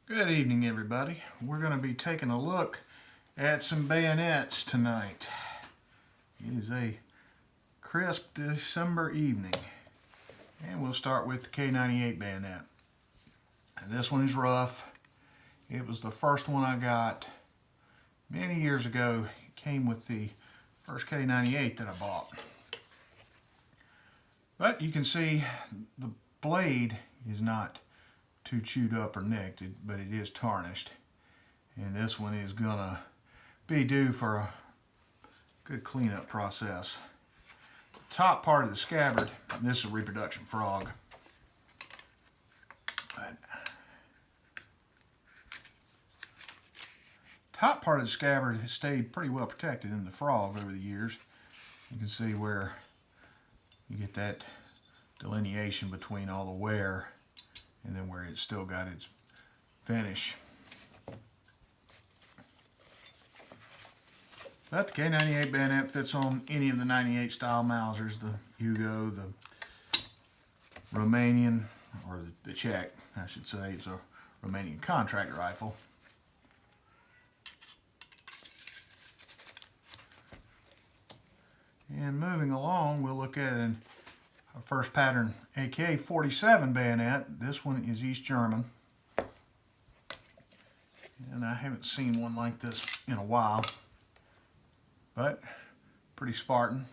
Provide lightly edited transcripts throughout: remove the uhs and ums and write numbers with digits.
Good evening, everybody. We're going to be taking a look at some bayonets tonight. It is a crisp December evening, and we'll start with the K98 bayonet. This one is rough. It was the first one I got many years ago. It came with the first K98 that I bought. But you can see the blade is not too chewed up or nicked, but it is tarnished. And this one is gonna be due for a good cleanup process. The top part of the scabbard, this is a reproduction frog. But top part of the scabbard has stayed pretty well protected in the frog over the years. You can see where you get that delineation between all the wear and then where it's still got its finish. But the K98 bayonet fits on any of the 98 style Mausers, the Hugo, the Romanian, or the Czech, I should say. It's a Romanian contract rifle. And moving along, we'll look at our first pattern AK-47 bayonet. This one is East German. And I haven't seen one like this in a while, but pretty Spartan.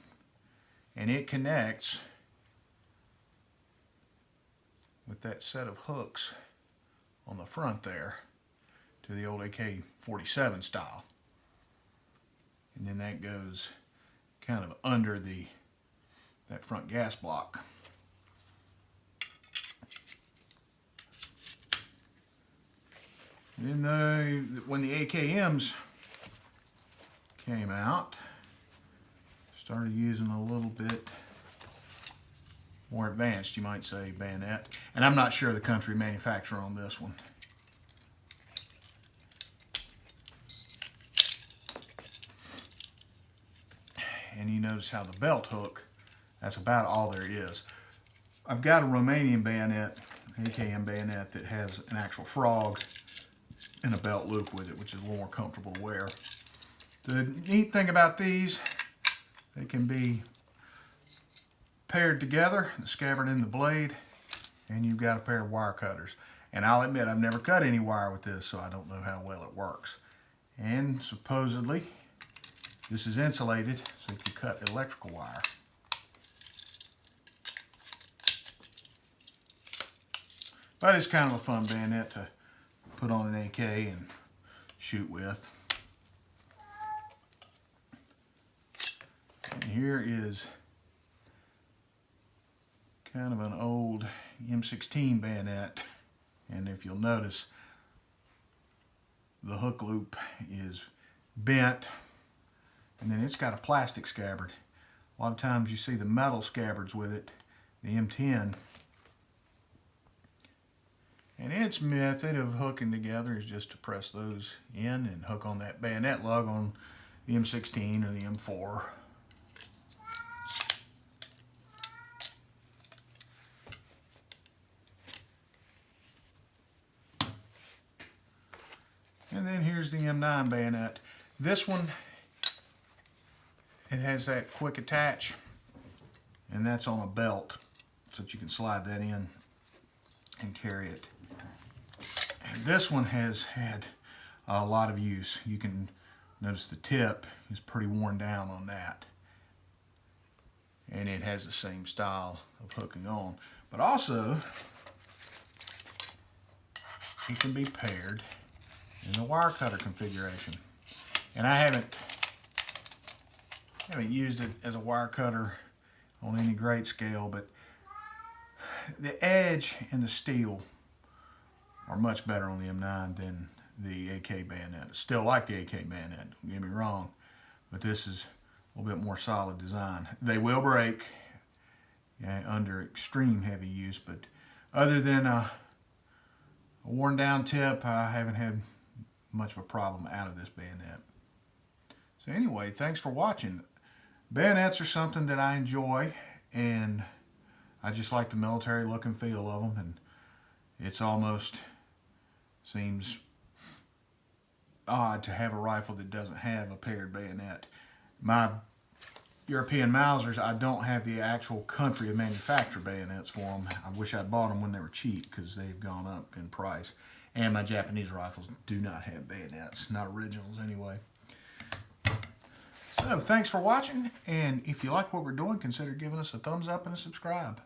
And it connects with that set of hooks on the front there to the old AK-47 style. And then that goes kind of under that front gas block. And then when the AKMs came out, started using a little bit more advanced, you might say, bayonet. And I'm not sure the country manufacturer on this one. And you notice how the belt hook, that's about all there is. I've got a Romanian bayonet, AKM bayonet, that has an actual frog and a belt loop with it, which is a little more comfortable to wear. The neat thing about these, they can be paired together, the scabbard and the blade, and you've got a pair of wire cutters. And I'll admit, I've never cut any wire with this, so I don't know how well it works. And supposedly, this is insulated, so you can cut electrical wire. But it's kind of a fun bayonet to put on an AK and shoot with. And here is kind of an old M16 bayonet. And if you'll notice, the hook loop is bent. And then it's got a plastic scabbard. A lot of times you see the metal scabbards with it, the M10. And its method of hooking together is just to press those in and hook on that bayonet lug on the M16 or the M4. And then here's the M9 bayonet. This one, it has that quick attach, and that's on a belt so that you can slide that in and carry it. And this one has had a lot of use. You can notice the tip is pretty worn down on that. And it has the same style of hooking on. But also, it can be paired in the wire cutter configuration. And I haven't used it as a wire cutter on any great scale, but the edge and the steel are much better on the M9 than the AK bayonet. I still like the AK bayonet, don't get me wrong, but this is a little bit more solid design. They will break under extreme heavy use, but other than a worn down tip, I haven't had much of a problem out of this bayonet. So anyway, thanks for watching. Bayonets are something that I enjoy, and I just like the military look and feel of them, and it's almost Seems odd to have a rifle that doesn't have a paired bayonet. My European Mausers, I don't have the actual country of manufacture bayonets for them. I wish I'd bought them when they were cheap because they've gone up in price. And my Japanese rifles do not have bayonets, not originals anyway. So thanks for watching, and if you like what we're doing, consider giving us a thumbs up and a subscribe.